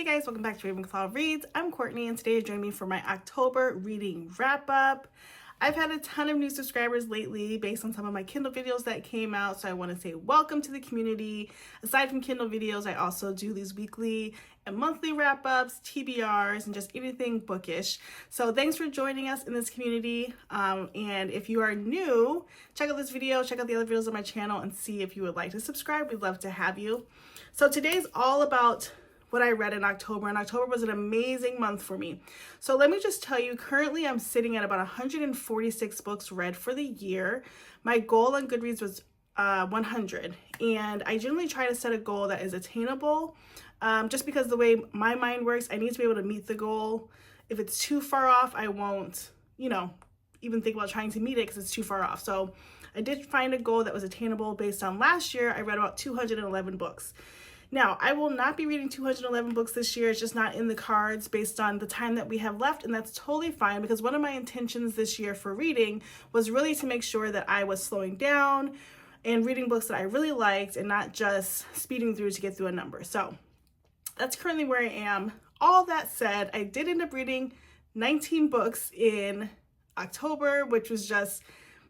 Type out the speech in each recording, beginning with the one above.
Hey guys, welcome back to Bibliophile Reads. I'm Courtney and today join me for my October reading wrap up. I've had a ton of new subscribers lately based on some of my Kindle videos that came out, so I want to say welcome to the community. Aside from Kindle videos, I also do these weekly and monthly wrap-ups, TBRs, and just anything bookish. So thanks for joining us in this community. And if you are new, check out this video, check out the other videos on my channel, and see if you would like to subscribe. We'd love to have you. So today's all about what I read in October, and October was an amazing month for me. So let me just tell you, currently I'm sitting at about 146 books read for the year. My goal on Goodreads was 100, and I generally try to set a goal that is attainable. Just because the way my mind works, I need to be able to meet the goal. If it's too far off, I won't, even think about trying to meet it because it's too far off. So I did find a goal that was attainable based on last year. I read about 211 books. Now, I will not be reading 211 books this year. It's just not in the cards based on the time that we have left, and that's totally fine because one of my intentions this year for reading was really to make sure that I was slowing down and reading books that I really liked and not just speeding through to get through a number. So that's currently where I am. All that said, I did end up reading 19 books in October, which was just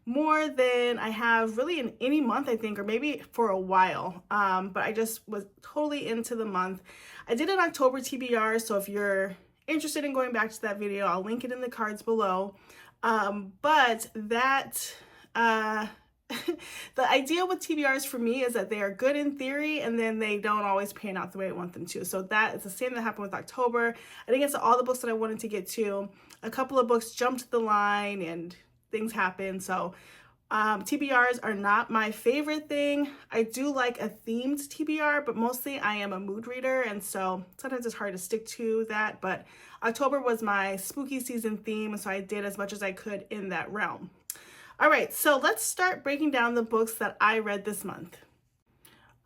more than I have really in any month, I think, or maybe for a while. But I just was totally into the month. I did an October TBR, so if you're interested in going back to that video, I'll link it in the cards below. But that, the idea with TBRs for me is that they are good in theory, and then they don't always pan out the way I want them to. So that is the same that happened with October. I didn't get to all the books that I wanted to get to. A couple of books jumped the line and things happen. So TBRs are not my favorite thing. I do like a themed TBR, but mostly I am a mood reader, and so sometimes it's hard to stick to that. But October was my spooky season theme, so I did as much as I could in that realm. All right, so let's start breaking down the books that I read this month.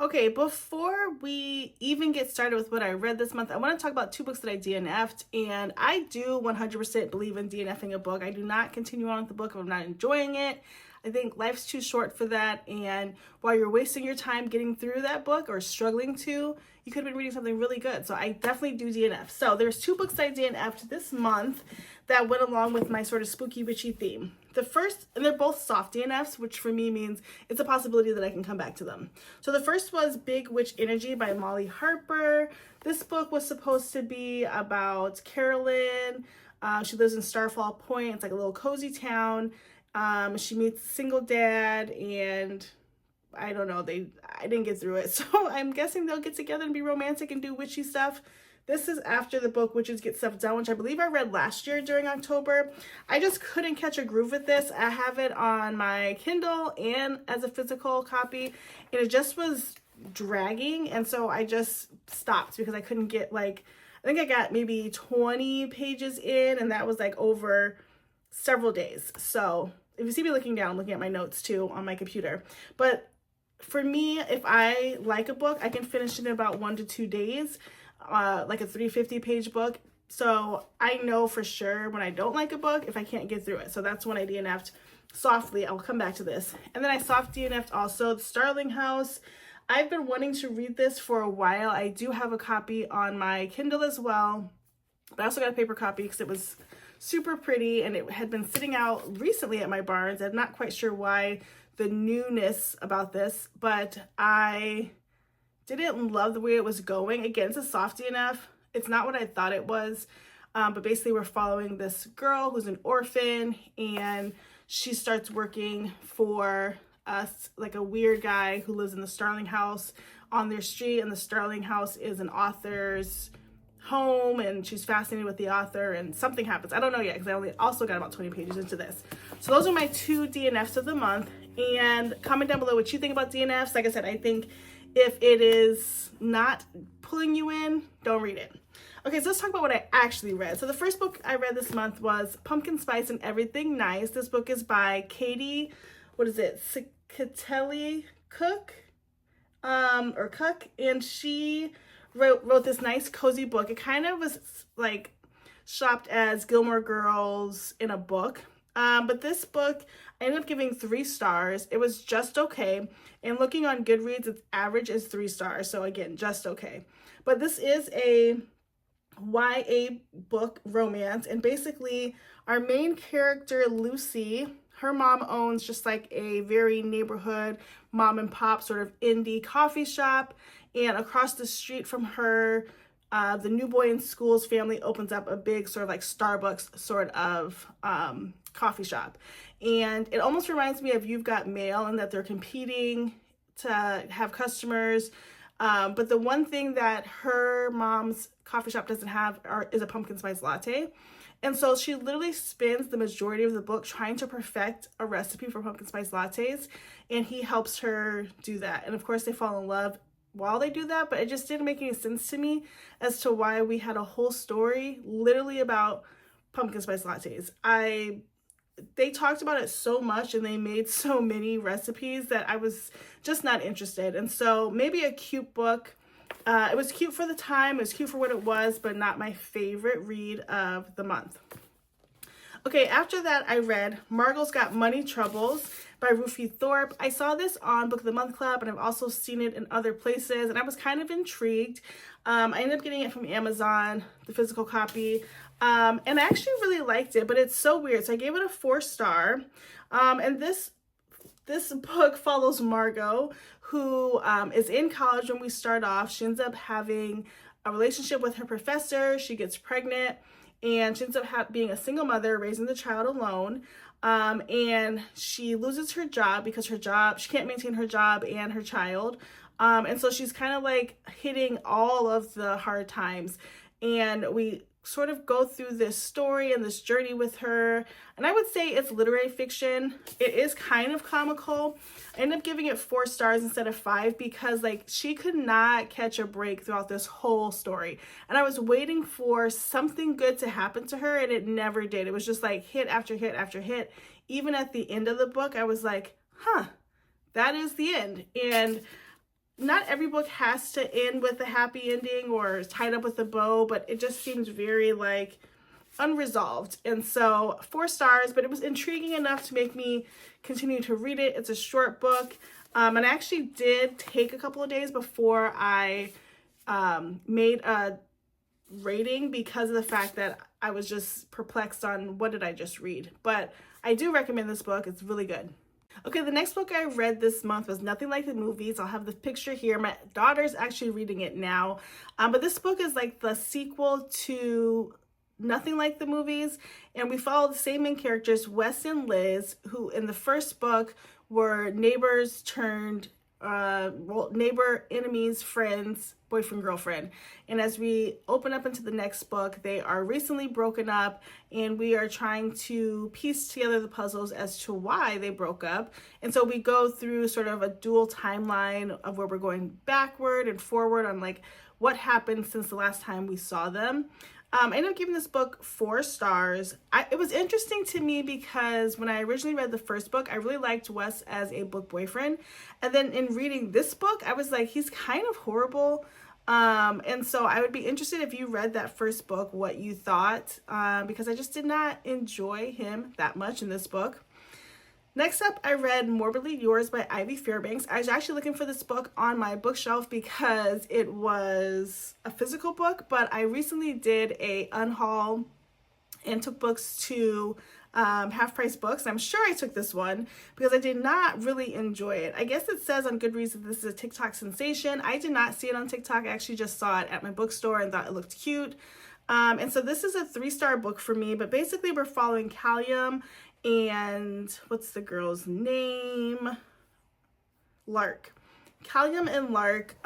Okay, before we even get started with what I read this month, I want to talk about two books that I DNF'd, and I do 100% believe in DNFing a book. I do not continue on with the book if I'm not enjoying it. I think life's too short for that, and while you're wasting your time getting through that book or struggling to, you could have been reading something really good. So I definitely do DNF. So there's two books I DNF'd this month that went along with my sort of spooky witchy theme. The first, and they're both soft DNFs, which for me means it's a possibility that I can come back to them. So the first was Big Witch Energy by Molly Harper. This book was supposed to be about Carolyn. She lives in Starfall Point. It's like a little cozy town. She meets a single dad, and I don't know, I didn't get through it. So I'm guessing they'll get together and be romantic and do witchy stuff. This is after the book Witches Get Stuff Done, which I believe I read last year during October. I just couldn't catch a groove with this. I have it on my Kindle and as a physical copy, and it just was dragging, and so I just stopped because I couldn't get, I think I got maybe 20 pages in, and that was over several days. So if you see me looking down, I'm looking at my notes too on my computer. But for me, if I like a book, I can finish it in about 1 to 2 days. Like a 350 page book. So I know for sure when I don't like a book if I can't get through it. So that's when I DNF'd softly. I'll come back to this. And then I soft DNF'd also The Starling House. I've been wanting to read this for a while. I do have a copy on my Kindle as well, but I also got a paper copy because it was super pretty and it had been sitting out recently at my Barnes. I'm not quite sure why the newness about this, but I didn't love the way it was going. Again, it's a soft DNF. It's not what I thought it was. But basically we're following this girl who's an orphan, and she starts working for a weird guy who lives in the Starling House on their street, and the Starling House is an author's home, and she's fascinated with the author, and something happens. I don't know yet because I also got about 20 pages into this. So those are my two DNFs of the month, and comment down below what you think about DNFs. Like I said, I think if it is not pulling you in, don't read it. Okay, so let's talk about what I actually read. So the first book I read this month was Pumpkin Spice and Everything Nice. This book is by Katie, Catelli Cook, and she wrote this nice cozy book. It kind of was shopped as Gilmore Girls in a book. But this book, I ended up giving 3 stars. It was just okay. And looking on Goodreads, its average is 3 stars. So again, just okay. But this is a YA book romance. And basically our main character, Lucy, her mom owns just like a very neighborhood mom and pop sort of indie coffee shop. And across the street from her, the new boy in school's family opens up a big sort of like Starbucks sort of coffee shop. And it almost reminds me of You've Got Mail, in that they're competing to have customers. But the one thing that her mom's coffee shop doesn't have is a pumpkin spice latte. And so she literally spends the majority of the book trying to perfect a recipe for pumpkin spice lattes, and he helps her do that. And of course they fall in love while they do that, but it just didn't make any sense to me as to why we had a whole story literally about pumpkin spice lattes. They talked about it so much and they made so many recipes that I was just not interested. And so maybe a cute book. It was cute for the time, it was cute for what it was, but not my favorite read of the month. Okay, after that I read Margos Got Money Troubles by Rufi Thorpe. I saw this on Book of the Month Club, and I've also seen it in other places, and I was kind of intrigued. I ended up getting it from Amazon, the physical copy, and I actually really liked it, but it's so weird. So I gave it a 4-star, and this book follows Margot, who is in college when we start off. She ends up having a relationship with her professor. She gets pregnant, and she ends up being a single mother, raising the child alone. And she loses her job because she can't maintain her job and her child. And so she's kind of like hitting all of the hard times. And we sort of go through this story and this journey with her. And I would say it's literary fiction. It is kind of comical. I ended up giving it 4 stars instead of 5 because like she could not catch a break throughout this whole story. And I was waiting for something good to happen to her, and it never did. It was just like hit after hit after hit. Even at the end of the book, I was like, huh, that is the end. And not every book has to end with a happy ending or tied up with a bow, but it just seems very like unresolved. And so 4 stars, but it was intriguing enough to make me continue to read it. It's a short book. And I actually did take a couple of days before I made a rating because of the fact that I was just perplexed on what did I just read. But I do recommend this book. It's really good. Okay, the next book I read this month was Nothing Like the Movies. I'll have the picture here. My daughter's actually reading it now. But this book is like the sequel to Nothing Like the Movies. And we follow the same main characters, Wes and Liz, who in the first book were neighbors turned neighbor, enemies, friends, boyfriend, girlfriend. And as we open up into the next book, they are recently broken up, and we are trying to piece together the puzzles as to why they broke up. And so we go through sort of a dual timeline of where we're going backward and forward on like what happened since the last time we saw them. I ended up giving this book 4 stars. It was interesting to me because when I originally read the first book, I really liked Wes as a book boyfriend. And then in reading this book, I was like, he's kind of horrible. And so I would be interested if you read that first book, what you thought, because I just did not enjoy him that much in this book. Next up, I read Morbidly Yours by Ivy Fairbanks. I was actually looking for this book on my bookshelf because it was a physical book, but I recently did a unhaul and took books to Half Price Books. I'm sure I took this one because I did not really enjoy it. I guess it says on Goodreads that this is a TikTok sensation. I did not see it on TikTok. I actually just saw it at my bookstore and thought it looked cute. And so this is a 3-star book for me, but basically we're following Callum and what's the girl's name? Lark. Callum and Lark,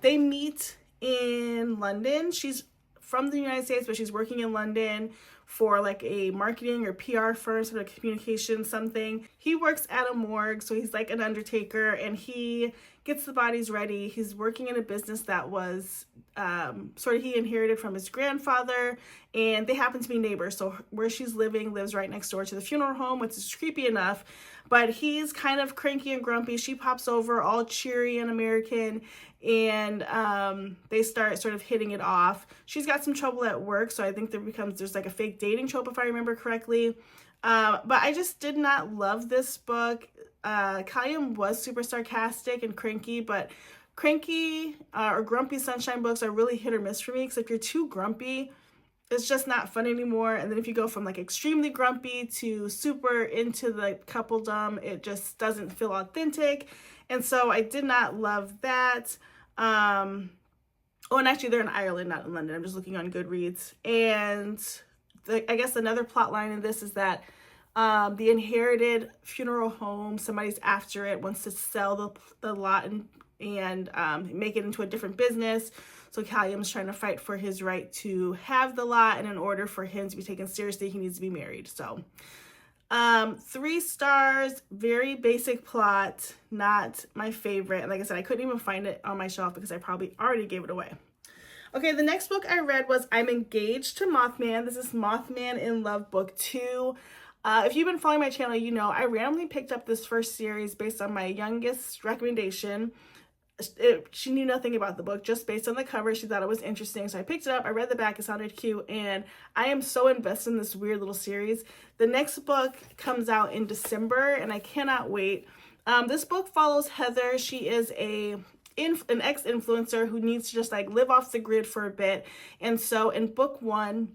they meet in London. She's from the United States, but she's working in London for like a marketing or PR firm, sort of communication something. He works at a morgue, so he's like an undertaker, and he gets the bodies ready. He's working in a business that was sort of he inherited from his grandfather, and they happen to be neighbors. So where she's living lives right next door to the funeral home, which is creepy enough, but he's kind of cranky and grumpy. She pops over all cheery and American, and they start sort of hitting it off. She's got some trouble at work, so I think there's like a fake dating trope if I remember correctly. But I just did not love this book. Callum was super sarcastic and cranky, but Cranky or grumpy sunshine books are really hit or miss for me, because if you're too grumpy, it's just not fun anymore. And then if you go from like extremely grumpy to super into the coupledom, it just doesn't feel authentic. And so I did not love that. Oh, and actually they're in Ireland, not in London. I'm just looking on Goodreads. And I guess another plot line in this is that the inherited funeral home, somebody's after it, wants to sell the lot and make it into a different business. So Callum's trying to fight for his right to have the lot, and in order for him to be taken seriously, he needs to be married. So 3 stars, very basic plot, not my favorite. And like I said, I couldn't even find it on my shelf because I probably already gave it away. Okay, the next book I read was I'm Engaged to Mothman. This is Moth Man In Love book 2. If you've been following my channel, you know I randomly picked up this first series based on my youngest recommendation. She knew nothing about the book, just based on the cover. She thought it was interesting, so I picked it up. I read the back, it sounded cute, and I am so invested in this weird little series. The next book comes out in December, and I cannot wait. This book follows Heather. She is an ex-influencer who needs to just like live off the grid for a bit, and so in book 1,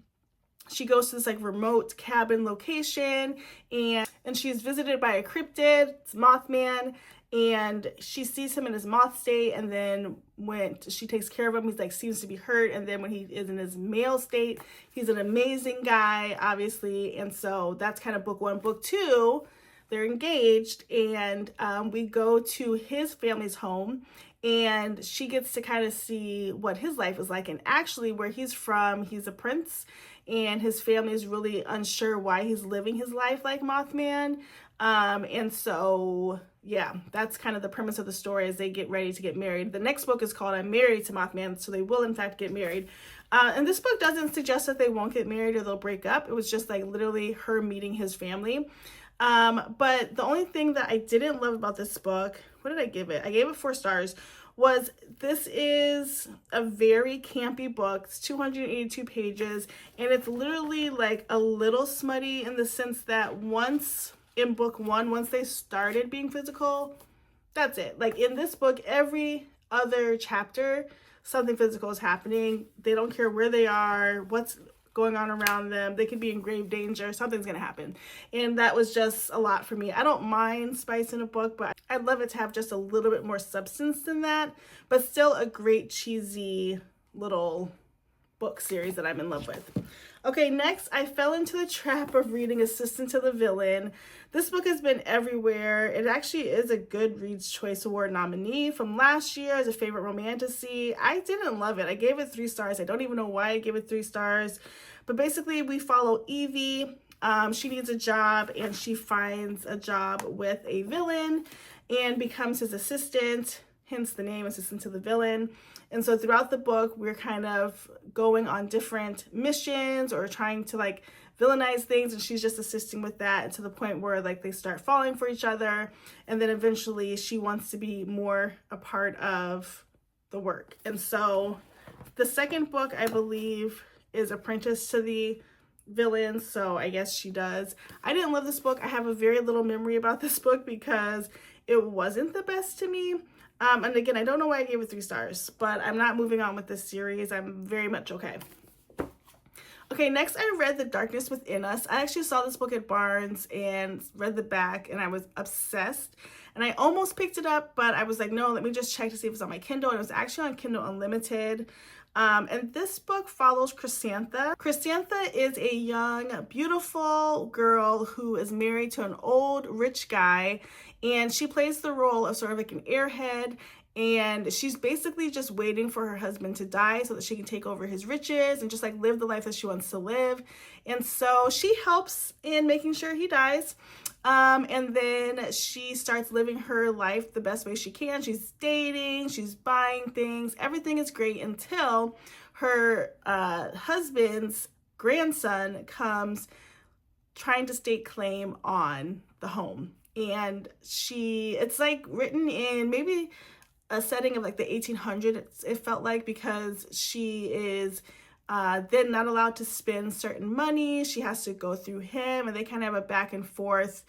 she goes to this like remote cabin location, and she's visited by a cryptid. It's Mothman. And she sees him in his moth state, and then when she takes care of him, he's like seems to be hurt, and then when he is in his male state, he's an amazing guy, obviously. And so that's kind of book 1. Book 2, they're engaged, and we go to his family's home, and she gets to kind of see what his life is like. And actually, where he's from, he's a prince, and his family is really unsure why he's living his life like Mothman. And so, yeah, that's kind of the premise of the story as they get ready to get married. The next book is called I'm Married to Mothman, so they will in fact get married. And this book doesn't suggest that they won't get married or they'll break up. It was just like literally her meeting his family. But the only thing that I didn't love about this book, what did I give it? I gave it 4 stars, was this is a very campy book. It's 282 pages, and it's literally like a little smutty in the sense that in book 1, once they started being physical, that's it. Like in this book, every other chapter, something physical is happening. They don't care where they are, what's going on around them. They could be in grave danger. Something's going to happen. And that was just a lot for me. I don't mind spice in a book, but I'd love it to have just a little bit more substance than that, but still a great cheesy little book series that I'm in love with. Okay, next, I fell into the trap of reading Assistant to the Villain. This book has been everywhere. It actually is a Goodreads Choice Award nominee from last year as a favorite romantasy. I didn't love it. I gave it 3 stars. I don't even know why I gave it 3 stars. But basically, we follow Evie. She needs a job, and she finds a job with a villain and becomes his assistant, hence the name Assistant to the Villain. And so throughout the book, we're kind of going on different missions or trying to like villainize things, and she's just assisting with that, and to the point where like they start falling for each other, and then eventually she wants to be more a part of the work. And so the second book, I believe, is Apprentice to the Villain, so I guess she does. I didn't love this book. I have a very little memory about this book because it wasn't the best to me. And again, I don't know why I gave it 3 stars, but I'm not moving on with this series. I'm very much okay. Okay, next I read The Darkness Within Us. I actually saw this book at Barnes and read the back, and I was obsessed. And I almost picked it up, but I was like, no, let me just check to see if it's on my Kindle. And it was actually on Kindle Unlimited. And this book follows Chrysantha. Chrysantha is a young, beautiful girl who is married to an old, rich guy, and she plays the role of sort of like an airhead, and she's basically just waiting for her husband to die so that she can take over his riches and just like live the life that she wants to live. And so she helps in making sure he dies. And then she starts living her life the best way she can. She's dating, she's buying things, everything is great until her husband's grandson comes trying to stake claim on the home. And it's like written in maybe a setting of like the 1800s, it felt like, because she is then not allowed to spend certain money. She has to go through him, and they kind of have a back and forth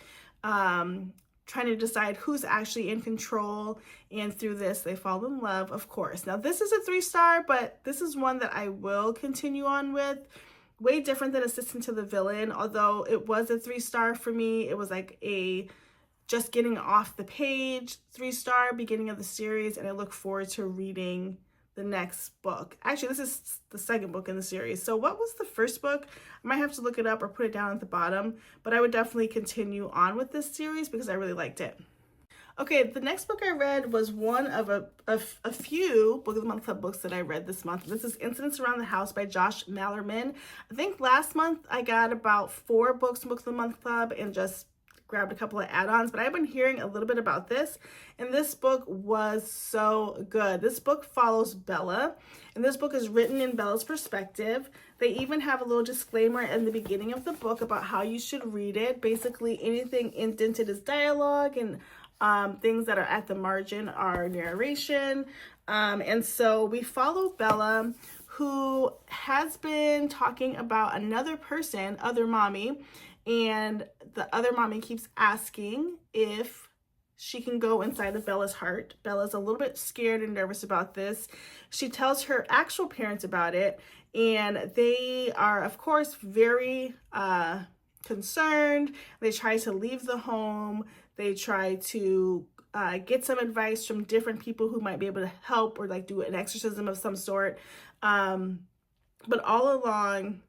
trying to decide who's actually in control, and through this they fall in love, of course. Now this is a 3-star, but this is one that I will continue on with. Way different than Assistant to the Villain, although it was a 3-star for me. It was like a just getting off the page 3-star beginning of the series, and I look forward to reading the next book. Actually, this is the second book in the series. So what was the first book? I might have to look it up or put it down at the bottom, but I would definitely continue on with this series because I really liked it. Okay, the next book I read was one of a few Book of the Month Club books that I read this month. This is Incidents Around the House by Josh Malerman. I think last month I got about 4 books in Book of the Month Club and just grabbed a couple of add-ons, but I've been hearing a little bit about this, and this book was so good. This book follows Bella, and this book is written in Bella's perspective. They even have a little disclaimer in the beginning of the book about how you should read it. Basically, anything indented is dialogue, and things that are at the margin are narration. And so we follow Bella, who has been talking about another person, other mommy, and the other mommy keeps asking if she can go inside of Bella's heart. Bella's a little bit scared and nervous about this. She tells her actual parents about it, and they are, of course, very concerned. They try to leave the home. They try to get some advice from different people who might be able to help or like do an exorcism of some sort. But all along,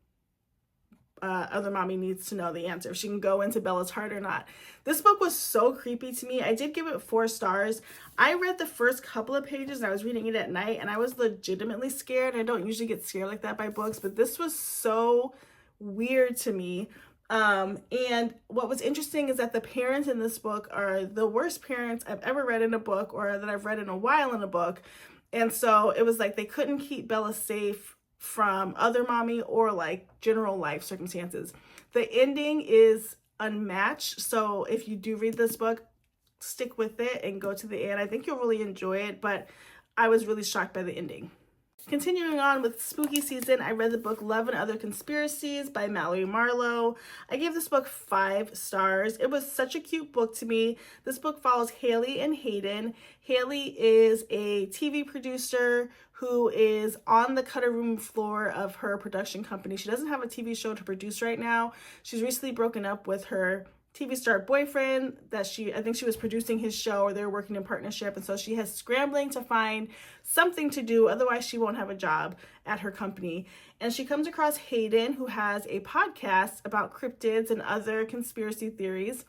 other mommy needs to know the answer, if she can go into Bella's heart or not. This book was so creepy to me. I did give it 4 stars. I read the first couple of pages and I was reading it at night, and I was legitimately scared. I don't usually get scared like that by books, but this was so weird to me. And what was interesting is that the parents in this book are the worst parents I've ever read in a book, or that I've read in a while in a book. And so it was like they couldn't keep Bella safe from other mommy or like general life circumstances. The ending is unmatched. So if you do read this book, stick with it and go to the end. I think you'll really enjoy it, but I was really shocked by the ending. Continuing on with spooky season, I read the book Love and Other Conspiracies by Mallory Marlowe. I gave this book 5 stars. It was such a cute book to me. This book follows Haley and Hayden. Haley is a TV producer who is on the cutting room floor of her production company. She doesn't have a TV show to produce right now. She's recently broken up with her TV star boyfriend that I think she was producing his show, or they're working in partnership, and so she has scrambling to find something to do, otherwise she won't have a job at her company. And she comes across Hayden, who has a podcast about cryptids and other conspiracy theories,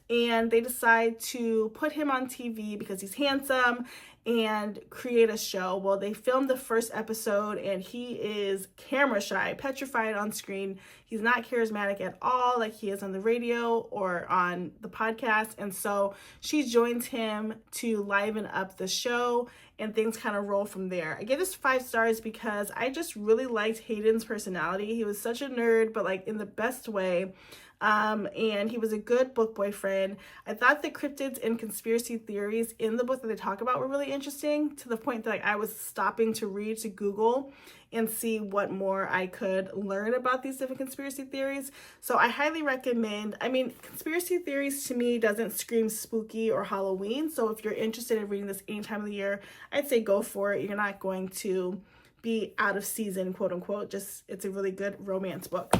and they decide to put him on TV because he's handsome and create a show. Well, they filmed the first episode and he is camera shy, petrified on screen. He's not charismatic at all like he is on the radio or on the podcast. And so she joins him to liven up the show, and things kind of roll from there. I gave this 5 stars because I just really liked Hayden's personality. He was such a nerd, but like in the best way. And he was a good book boyfriend. I thought the cryptids and conspiracy theories in the book that they talk about were really interesting, to the point that like, I was stopping to read, to Google and see what more I could learn about these different conspiracy theories. So I highly recommend. I mean, conspiracy theories to me doesn't scream spooky or Halloween. So if you're interested in reading this any time of the year, I'd say go for it. You're not going to be out of season, quote unquote. Just, it's a really good romance book.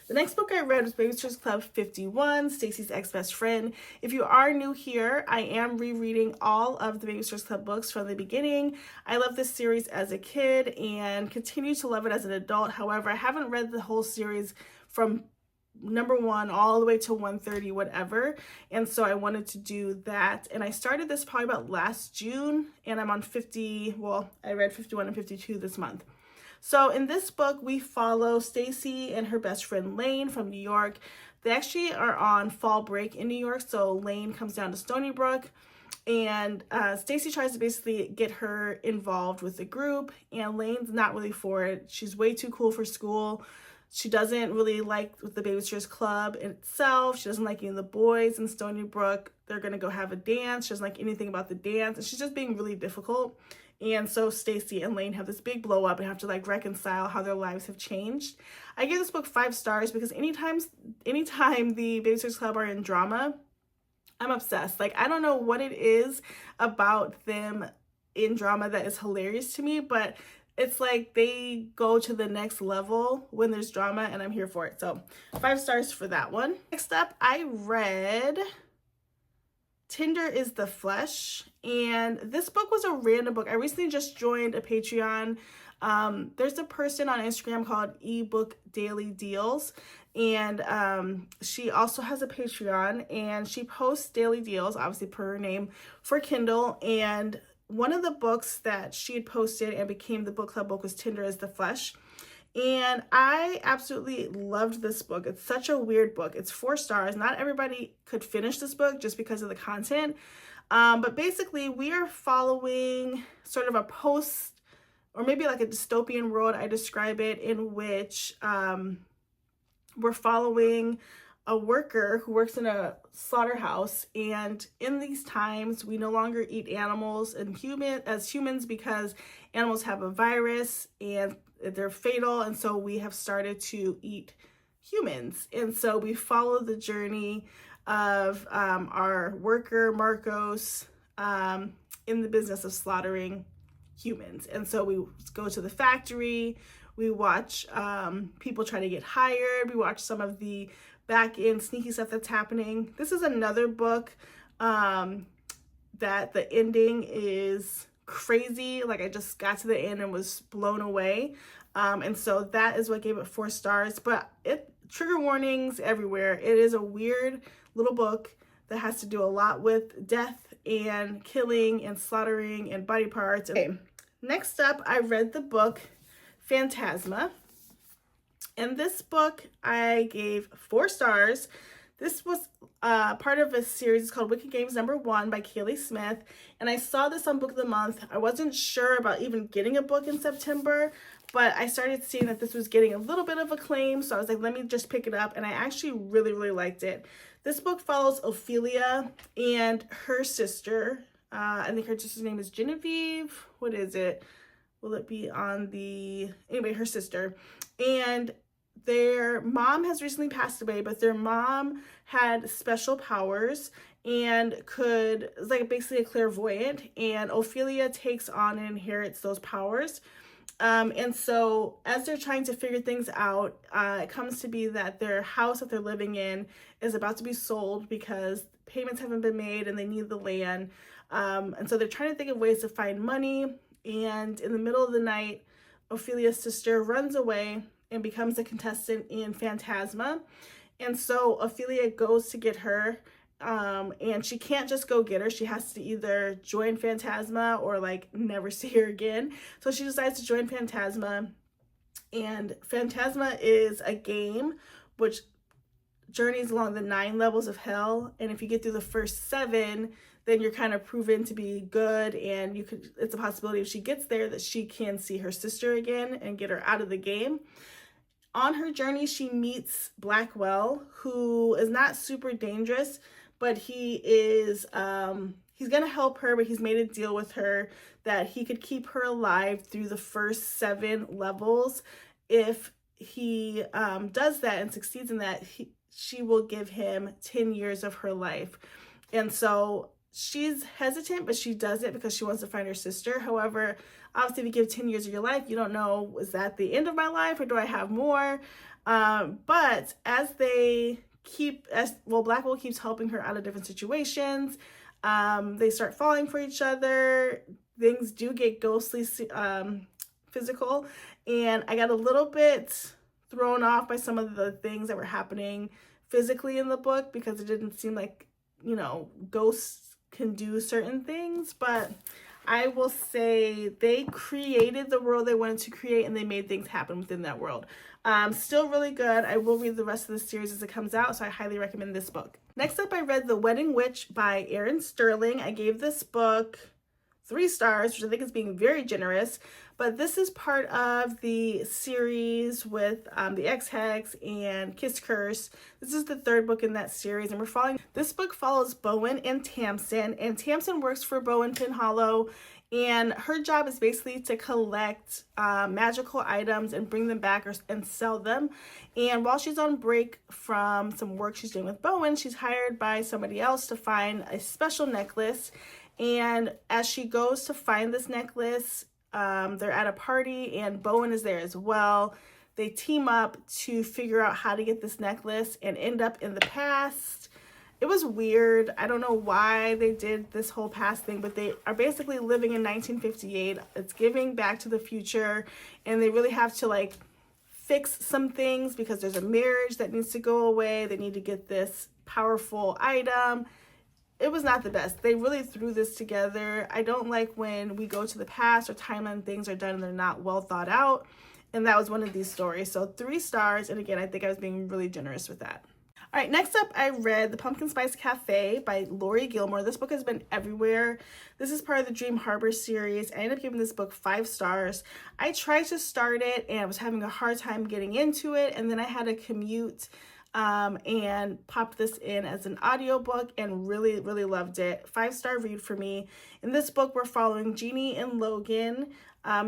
The next book I read was Babysitters Club 51, Stacy's Ex-Best Friend. If you are new here, I am rereading all of the Babysitters Club books from the beginning. I loved this series as a kid and continue to love it as an adult. However, I haven't read the whole series from number 1 all the way to 130 whatever, and so I wanted to do that. And I started this probably about last June, and I'm on 50. Well, I read 51 and 52 this month. So in this book, we follow Stacy and her best friend Lane from New York. They actually are on fall break in New York, so Lane comes down to Stony Brook, and Stacy tries to basically get her involved with the group, and Lane's not really for it. She's way too cool for school. She doesn't really like the Babysitters Club itself. She doesn't like any of the boys in Stony Brook. They're going to go have a dance. She doesn't like anything about the dance, and she's just being really difficult. And so Stacy and Lane have this big blow up and have to like reconcile how their lives have changed. I give this book 5 stars because anytime the Babysitters Club are in drama, I'm obsessed. Like, I don't know what it is about them in drama that is hilarious to me, but it's like they go to the next level when there's drama, and I'm here for it. So 5 stars for that one. Next up, I read Tinder is the Flesh, and this book was a random book. I recently just joined a Patreon. There's a person on Instagram called ebook daily deals, and she also has a Patreon, and she posts daily deals, obviously per her name, for Kindle. And one of the books that she had posted and became the book club book was Tinder is the Flesh. And I absolutely loved this book. It's such a weird book. It's 4 stars. Not everybody could finish this book just because of the content. But basically, we are following sort of a post, or maybe like a dystopian world, I describe it, in which we're following a worker who works in a slaughterhouse, and in these times we no longer eat animals and humans because animals have a virus and they're fatal, and so we have started to eat humans. And so we follow the journey of our worker Margos in the business of slaughtering humans. And so we go to the factory, we watch people try to get hired, we watch some of the back end sneaky stuff that's happening. This is another book that the ending is crazy. Like, I just got to the end and was blown away. And so that is what gave it 4 stars, but trigger warnings everywhere. It is a weird little book that has to do a lot with death and killing and slaughtering and body parts. Okay, next up, I read the book Fantasia. And this book I gave 4 stars. This was part of a series. It's called Wicked Games #1 by Kaylee Smith. And I saw this on Book of the Month. I wasn't sure about even getting a book in September, but I started seeing that this was getting a little bit of acclaim. So I was like, let me just pick it up. And I actually really, really liked it. This book follows Ophelia and her sister. I think her sister's name is Genevieve. What is it? Will it be on the... Anyway, her sister. And their mom has recently passed away, but their mom had special powers and was like basically a clairvoyant, and Ophelia takes on and inherits those powers. And so as they're trying to figure things out, it comes to be that their house that they're living in is about to be sold because payments haven't been made and they need the land. And so they're trying to think of ways to find money. And in the middle of the night, Ophelia's sister runs away and becomes a contestant in Fantasia. And so Ophelia goes to get her, and she can't just go get her. She has to either join Fantasia or like never see her again. So she decides to join Fantasia, and Fantasia is a game which journeys along the 9 levels of hell. And if you get through the first 7, then you're kind of proven to be good, and it's a possibility if she gets there that she can see her sister again and get her out of the game. On her journey, she meets Blackwell, who is not super dangerous, but he is, he's going to help her, but he's made a deal with her that he could keep her alive through the first 7 levels. If he does that and succeeds in that, she will give him 10 years of her life. And so she's hesitant, but she does it because she wants to find her sister. However, obviously, if you give 10 years of your life, you don't know, is that the end of my life or do I have more? But as Blackwell keeps helping her out of different situations, they start falling for each other. Things do get ghostly physical. And I got a little bit thrown off by some of the things that were happening physically in the book because it didn't seem like, ghosts can do certain things, but I will say they created the world they wanted to create and they made things happen within that world. Still really good. I will read the rest of the series as it comes out, so I highly recommend this book. Next up, I read The Wedding Witch by Erin Sterling. I gave this book 3 stars, which I think is being very generous, but this is part of the series with the X-Hex and Kiss Curse. This is the 3rd book in that series, and this book follows Bowen and Tamsin works for Bowen Penhallow, And her job is basically to collect magical items and bring them back and sell them. And while she's on break from some work she's doing with Bowen, she's hired by somebody else to find a special necklace. And as she goes to find this necklace, they're at a party and Bowen is there as well. They team up to figure out how to get this necklace and end up in the past. It was weird. I don't know why they did this whole past thing, but they are basically living in 1958. It's giving Back to the Future, and they really have to like fix some things because there's a marriage that needs to go away. They need to get this powerful item. It was not the best. They really threw this together. I don't like when we go to the past or timeline things are done and they're not well thought out. And that was one of these stories. So 3 stars. And again, I think I was being really generous with that. All right, next up, I read The Pumpkin Spice Cafe by Lori Gilmore. This book has been everywhere. This is part of the Dream Harbor series. I ended up giving this book 5 stars. I tried to start it and I was having a hard time getting into it. And then I had a commute and popped this in as an audiobook and really, really loved it. 5-star read for me. In this book, we're following Jeannie and Logan.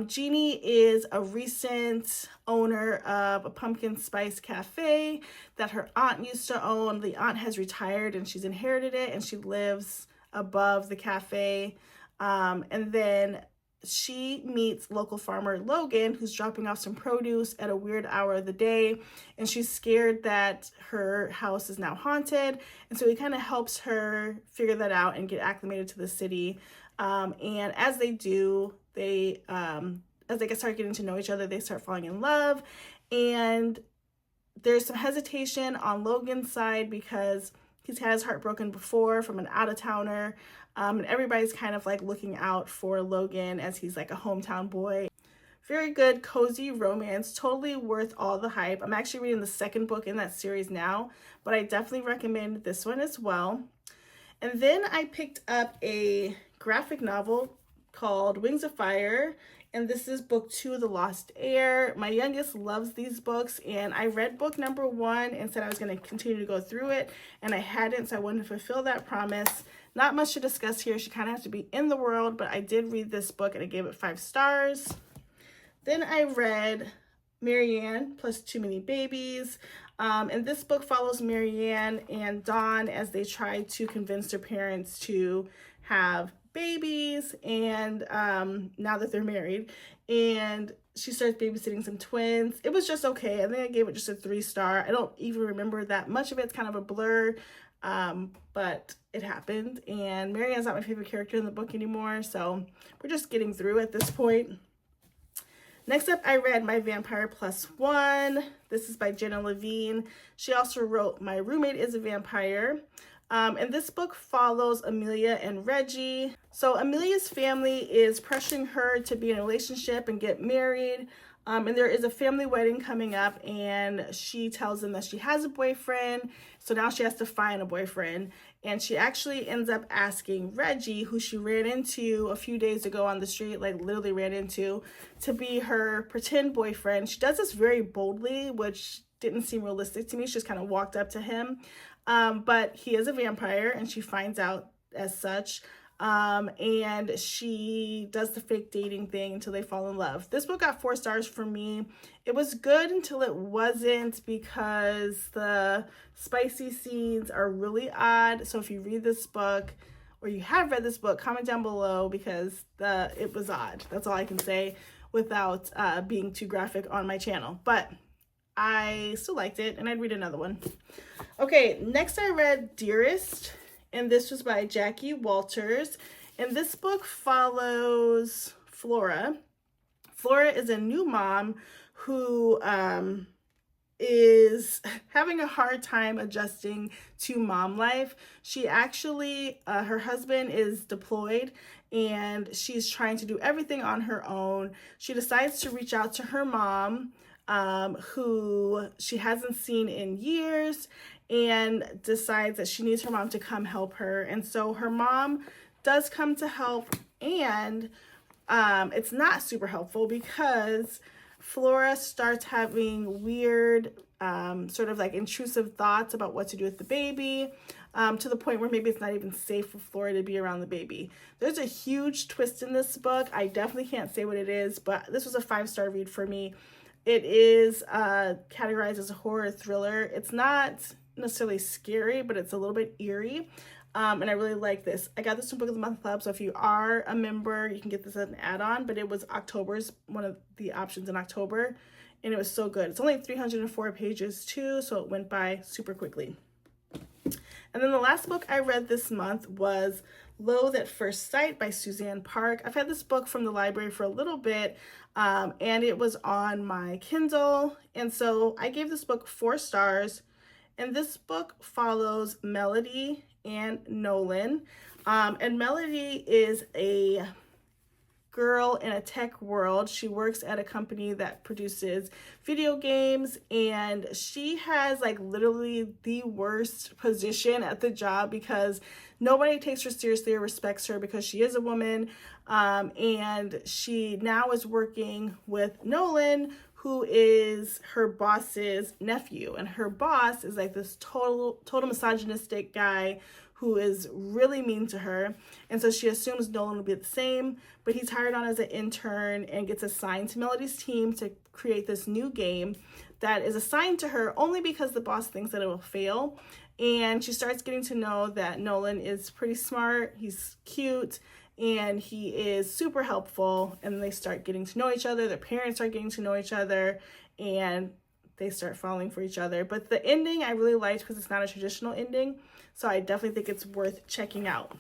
Jeannie is a recent owner of a pumpkin spice cafe that her aunt used to own. The aunt has retired and she's inherited it and she lives above the cafe. And then she meets local farmer Logan, who's dropping off some produce at a weird hour of the day, and she's scared that her house is now haunted, and so he kind of helps her figure that out and get acclimated to the city. And as they do, they as they start getting to know each other, they start falling in love, and there's some hesitation on Logan's side because he's had his heart broken before from an out-of-towner. And everybody's kind of like looking out for Logan as he's like a hometown boy. Very good, cozy romance, totally worth all the hype. I'm actually reading the 2nd book in that series now, but I definitely recommend this one as well. And then I picked up a graphic novel called Wings of Fire, and this is book 2 of The Lost Heir. My youngest loves these books, and I read book number 1 and said I was going to continue to go through it, and I hadn't, so I wanted to fulfill that promise. Not much to discuss here. She kind of has to be in the world, but I did read this book and I gave it 5 stars. Then I read Marianne plus Too Many Babies. And this book follows Marianne and Dawn as they try to convince their parents to have babies, and now that they're married, and she starts babysitting some twins. It was just okay. I think I gave it just a 3-star. I don't even remember that much of it. It's kind of a blur, but it happened, and Marianne's not my favorite character in the book anymore, so we're just getting through at this point. Next up, I read My Vampire Plus One. This is by Jenna Levine. She also wrote My Roommate is a Vampire. And this book follows Amelia and Reggie. So Amelia's family is pressuring her to be in a relationship and get married. And there is a family wedding coming up, and she tells them that she has a boyfriend. So now she has to find a boyfriend. And she actually ends up asking Reggie, who she ran into a few days ago on the street, like literally ran into, to be her pretend boyfriend. She does this very boldly, which didn't seem realistic to me. She just kind of walked up to him. But he is a vampire, and she finds out as such. And she does the fake dating thing until they fall in love. This book got 4 stars for me. It was good until it wasn't, because the spicy scenes are really odd. So if you read this book, or you have read this book, comment down below, because it was odd. That's all I can say without being too graphic on my channel. But I still liked it, and I'd read another one. Okay, next I read Dearest, and this was by Jackie Walters. And this book follows Flora. Flora is a new mom who is having a hard time adjusting to mom life. She actually, her husband is deployed, and she's trying to do everything on her own. She decides to reach out to her mom, who she hasn't seen in years, and decides that she needs her mom to come help her. And so her mom does come to help, and it's not super helpful because Flora starts having weird, sort of like intrusive thoughts about what to do with the baby. to the point where maybe it's not even safe for Flora to be around the baby. There's a huge twist in this book. I definitely can't say what it is, but this was a 5-star read for me. It is categorized as a horror thriller. It's not necessarily scary, but it's a little bit eerie. And I really like this. I got this from Book of the Month Club, so if you are a member, you can get this as an add-on, but it was October's, one of the options in October, and it was so good. It's only 304 pages too, so it went by super quickly. And then the last book I read this month was Loathe at First Sight by Suzanne Park. I've had this book from the library for a little bit, and it was on my Kindle, and so I gave this book 4 stars. And this book follows Melody and Nolan. And Melody is a girl in a tech world. She works at a company that produces video games, and she has like literally the worst position at the job because nobody takes her seriously or respects her because she is a woman. And she now is working with Nolan, who is her boss's nephew, and her boss is like this total misogynistic guy who is really mean to her. And so she assumes Nolan will be the same, but he's hired on as an intern and gets assigned to Melody's team to create this new game that is assigned to her only because the boss thinks that it will fail. And she starts getting to know that Nolan is pretty smart, he's cute, and he is super helpful, and they start getting to know each other. Their parents are getting to know each other, and they start falling for each other. But the ending I really liked because it's not a traditional ending, so I definitely think it's worth checking out.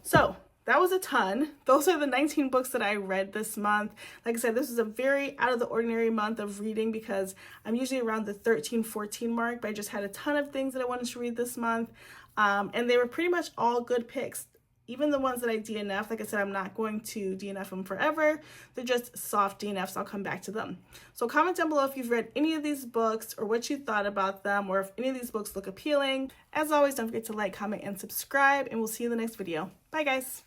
So that was a ton. Those are the 19 books that I read this month. Like I said, this is a very out of the ordinary month of reading because I'm usually around the 13, 14 mark, but I just had a ton of things that I wanted to read this month, and they were pretty much all good picks. Even the ones that I DNF, like I said, I'm not going to DNF them forever. They're just soft DNFs. I'll come back to them. So comment down below if you've read any of these books or what you thought about them, or if any of these books look appealing. As always, don't forget to like, comment, and subscribe, and we'll see you in the next video. Bye, guys.